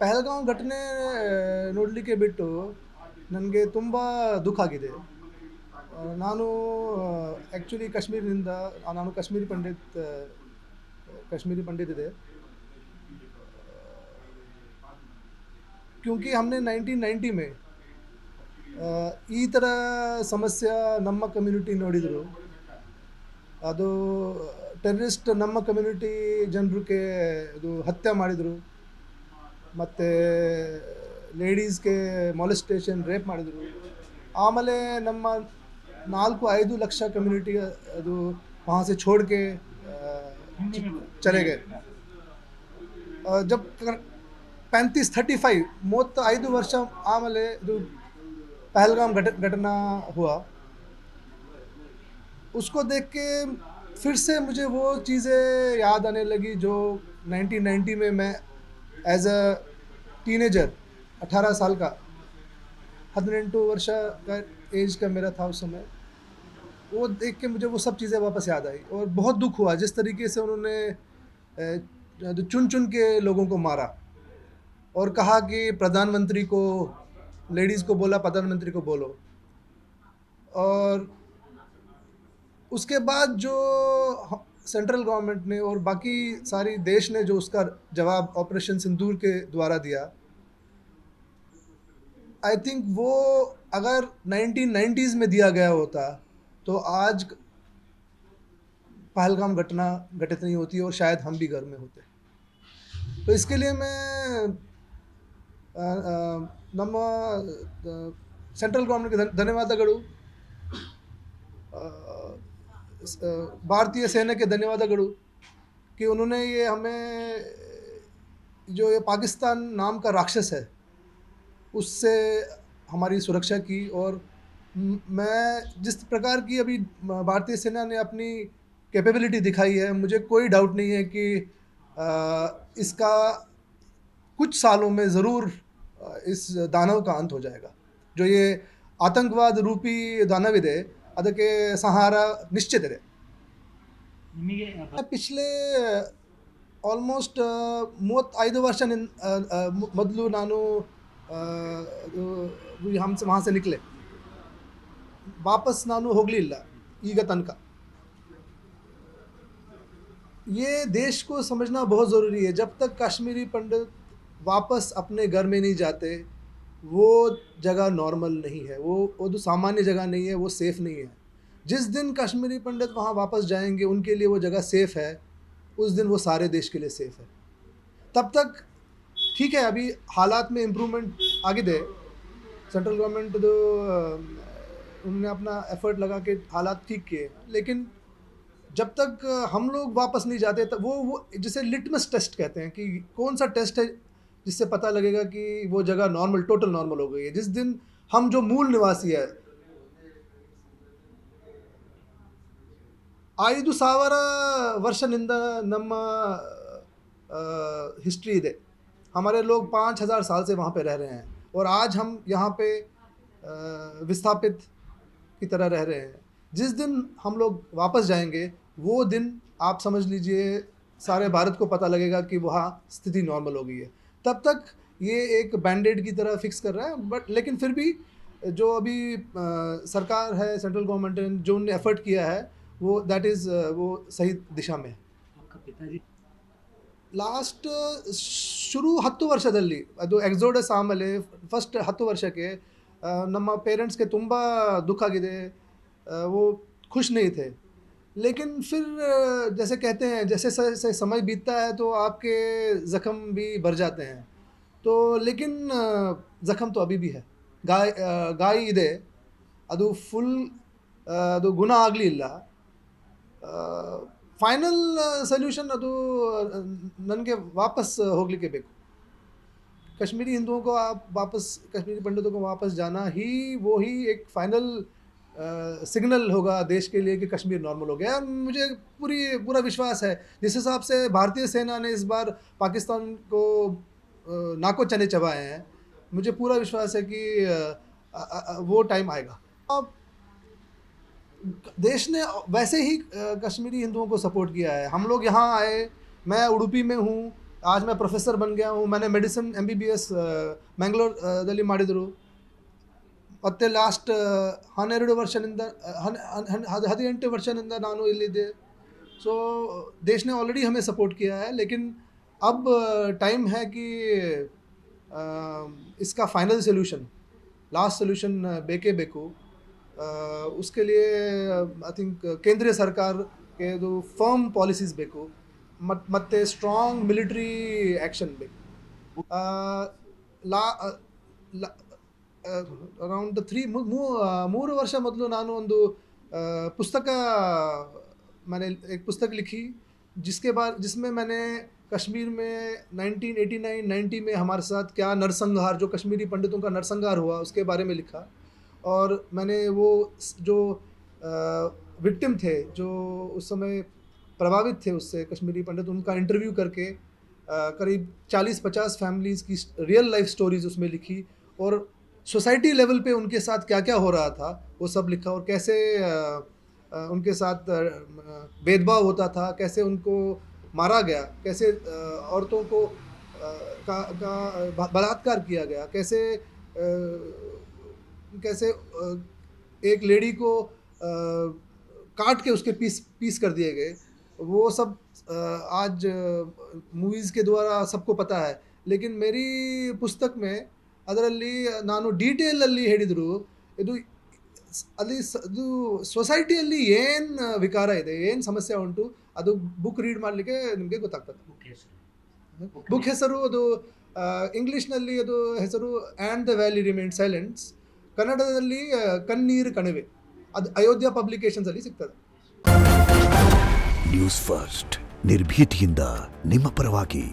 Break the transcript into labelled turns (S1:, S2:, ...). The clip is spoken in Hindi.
S1: ಪಹಲ್ಗಾಮ್ ಘಟನೆ ನೋಡಲಿಕ್ಕೆ ಬಿಟ್ಟು ನನಗೆ ತುಂಬ ದುಃಖ ಆಗಿದೆ. ನಾನು ಆ್ಯಕ್ಚುಲಿ ಕಾಶ್ಮೀರದಿಂದ, ನಾನು ಕಾಶ್मीरी पंडित ಇದೆ. क्योंकि हमने 1990 में ಈ ಥರ ಸಮಸ್ಯೆ ನಮ್ಮ ಕಮ್ಯುನಿಟಿ ನೋಡಿದರು. ಅದು ಟೆರರಿಸ್ಟ್ ನಮ್ಮ ಕಮ್ಯುನಿಟಿ ಜನರಿಗೆ ಅದು ಹತ್ಯೆ ಮಾಡಿದರು, ಮತ್ತು ಲೇಡೀಸ್ಗೆ ಮಾಲೆಸ್ಟೇಷನ್, ರೇಪ್ ಮಾಡಿದರು. ಆಮೇಲೆ ನಮ್ಮ 4-5 ಲಕ್ಷ ಕಮ್ಯುನಿಟಿ ಅದು वहाँ से छोड़ के चले गए. जब 35-35 35 ವರ್ಷ ಆಮೇಲೆ ಇದು पहलगाम घटना हुआ, उसको देख के फिर से मुझे वो चीज़ें याद आने लगी जो 1990 में मैं एज अ टीनेजर 18 साल का 18 वर्ष का एज का मेरा था उस समय. वो देख के मुझे वो सब चीज़ें वापस याद आई और बहुत दुख हुआ जिस तरीके से उन्होंने चुन चुन के लोगों को मारा और कहा कि प्रधानमंत्री को, लेडीज़ को बोला प्रधानमंत्री को बोलो. और उसके बाद जो सेंट्रल गवर्नमेंट ने और बाकी सारी देश ने जो उसका जवाब ऑपरेशन सिंदूर के द्वारा दिया, आई थिंक वो अगर 1990s में दिया गया होता तो आज पहलगाम घटना घटित नहीं होती और शायद हम भी घर में होते. तो इसके लिए मैं ನಮ್ಮ ಸೆಂಟ್ರಲ್ ಗೌರ್ಮೆಂಟ್ಗೆ ಧನ್ಯವಾದಗಳು, भारतीय सेना के धन्यवादಗಳು कि उन्होंने ये हमें, जो ये पाकिस्तान नाम का राक्षस है, उससे हमारी सुरक्षा की. और मैं जिस प्रकार की अभी भारतीय सेना ने अपनी कैपेबिलिटी दिखाई है, मुझे कोई डाउट नहीं है कि इसका कुछ सालों में ज़रूर इस दानव का अंत हो जाएगा. जो ये आतंकवाद रूपी दानव ಇದೆ ಅದಕ್ಕೆ ಸಂಹಾರ ನಿಶ್ಚಿತ ಇದೆ. पिछले ಆಲ್ಮೋಸ್ಟ್ 35 ವರ್ಷ ಮೊದಲು ನಾನು वहाँ से निकले, वापस ನಾನು ಹೋಗಲಿಲ್ಲ ಈಗ तनक. ये देश को समझना बहुत ज़रूरी है. जब तक कश्मीरी पंडित वापस अपने घर में नहीं जाते, वो जगह नॉर्मल नहीं है, वो तो सामान्य जगह नहीं है, वो सेफ़ नहीं है. जिस दिन कश्मीरी पंडित वहाँ वापस जाएंगे, उनके लिए वो जगह सेफ़ है, उस दिन वो सारे देश के लिए सेफ़ है. तब तक ठीक है, अभी हालात में इम्प्रूवमेंट आगे सेंट्रल गवर्नमेंट तो उन्होंने अपना एफर्ट लगा के हालात ठीक किए, लेकिन जब तक हम लोग वापस नहीं जाते तब वो जिसे लिटमस टेस्ट कहते हैं कि कौन सा टेस्ट है जिससे पता लगेगा कि वो जगह नॉर्मल, टोटल नॉर्मल हो गई है. जिस दिन हम जो मूल निवासी है, 5,000 ವರ್ಷದಿಂದ ನಮ್ಮ हिस्ट्री ಇದೆ. हमारे लोग 5,000 साल से वहाँ पे रह रहे हैं और आज हम यहाँ पे विस्थापित की तरह रह रहे हैं. जिस दिन हम लोग वापस जाएंगे, वो दिन आप समझ लीजिए सारे भारत को पता लगेगा कि वहाँ स्थिति नॉर्मल हो गई है. तब तक ये एक बैंडेड की तरह फिक्स कर रहा है, बट लेकिन फिर भी जो अभी सरकार है, सेंट्रल गवर्नमेंट ने जो उन्होंने एफर्ट किया है, वो दैट इज़ वो सही दिशा में है.
S2: आपका पिताजी
S1: ಲಾಸ್ಟ್ ಶುರು 10 ವರ್ಷದಲ್ಲಿ ಅದು ಎಕ್ಸೋಡಸ್ ಆಮೇಲೆ ಫಸ್ಟ್ 10 ವರ್ಷಕ್ಕೆ ನಮ್ಮ ಪೇರೆಂಟ್ಸ್ಗೆ ತುಂಬ दुख आಗಿದೆ. वो खुश नहीं थे. लेकिन फिर जैसे कहते हैं, जैसे जैसे समय बीतता है तो आपके ज़ख्म भी बढ़ जाते हैं. तो लेकिन ज़ख्म तो अभी भी है. ಗಾಯ ಇದೆ, ಅದು ಫುಲ್ ಅದು ಗುಣ ಆಗಲಿಲ್ಲ. ಫೈನಲ್ ಸೊಲ್ಯೂಷನ್ ಅದು ನನಗೆ ವಾಪಸ್ ಹೋಗಲಿಕ್ಕೆ ಬೇಕು. कश्मीरी हिंदुओं को आप वापस, कश्मीरी पंडितों को वापस जाना ही वो ही एक फाइनल सिग्नल होगा देश के लिए कि कश्मीर नॉर्मल हो गया. और मुझे पूरा विश्वास है जिस हिसाब से भारतीय सेना ने इस बार पाकिस्तान को नाको चने चबाए हैं, मुझे पूरा विश्वास है कि वो टाइम आएगा. अब देश ने वैसे ही कश्मीरी हिंदुओं को सपोर्ट किया है. हम लोग यहाँ आए, मैं उडुपी में हूँ, आज मैं प्रोफेसर बन गया हूँ. मैंने ಮೆಡಿಸಿನ್ MBBS ಮ್ಯಾಂಗ್ಳೂರ್ದಲ್ಲಿ ಮಾಡಿದರು. ಮತ್ತೆ ಲಾಸ್ಟ್ 12 ವರ್ಷದಿಂದ 18 ವರ್ಷದಿಂದ ನಾನು इल्लिद्ದೆ. सो देश ने ऑलरेडी हमें सपोर्ट किया है, लेकिन अब टाइम है कि इसका फाइनल सोल्यूशन, लास्ट सोल्यूशन ಬೇಕೇ ಬೇಕು. उसके लिए आई थिंक ಕೇಂದ್ರೀಯ ಸರ್ಕಾರ ಇದು ಫರ್ಮ್ ಪಾಲಿಸೀಸ್ ಬೇಕು, ಮತ್ತು ಸ್ಟ್ರಾಂಗ್ ಮಿಲಿಟರಿ ಆ್ಯಕ್ಷನ್ ಬೇಕು. ಲಾ अराउंड 3 ವರ್ಷ ಮೊದಲು ನಾನು ಒಂದು पुस्तक मैंने एक पुस्तक लिखी जिसमें मैंने कश्मीर में 1989-90 में हमारे साथ क्या नरसंहार, जो कश्मीरी पंडितों का नरसंहार हुआ, उसके बारे में लिखा. और मैंने वो जो विक्टिम थे, जो उस समय प्रभावित थे उससे, कश्मीरी पंडित, उनका इंटरव्यू करके करीब 40-50 फैमिलीज़ की रियल लाइफ स्टोरीज़ उसमें लिखी. और सोसाइटी लेवल पे उनके साथ क्या क्या हो रहा था वो सब लिखा, और कैसे उनके साथ भेदभाव होता था, कैसे उनको मारा गया, कैसे औरतों को का बलात्कार किया गया, कैसे कैसे एक लेडी को काट के उसके पीस कर दिए गए. वो सब आज मूवीज़ के द्वारा सबको पता है. लेकिन मेरी पुस्तक में ಅದರಲ್ಲಿ ನಾನು ಡೀಟೇಲಲ್ಲಿ ಹೇಳಿದರು, ಇದು ಅದು ಸೊಸೈಟಿಯಲ್ಲಿ ಏನು ವಿಕಾರ ಇದೆ, ಏನು ಸಮಸ್ಯೆ ಉಂಟು, ಅದು ಬುಕ್ ರೀಡ್ ಮಾಡಲಿಕ್ಕೆ ನಿಮಗೆ ಗೊತ್ತಾಗ್ತದೆ. ಬುಕ್ ಹೆಸರು ಅದು ಇಂಗ್ಲೀಷ್ನಲ್ಲಿ ಅದು ಹೆಸರು ಆ್ಯಂಡ್ ದ ವ್ಯಾಲಿ ರಿಮೈನ್ ಸೈಲೆಂಟ್ಸ್, ಕನ್ನಡದಲ್ಲಿ ಕಣ್ಣೀರು ಕಣಿವೆ. ಅದು ಅಯೋಧ್ಯ ಪಬ್ಲಿಕೇಶನ್ಸಲ್ಲಿ ಸಿಗ್ತದೆ.
S2: ನ್ಯೂಸ್ ಫಸ್ಟ್, ನಿರ್ಭೀತಿಯಿಂದ ನಿಮ್ಮ ಪರವಾಗಿ.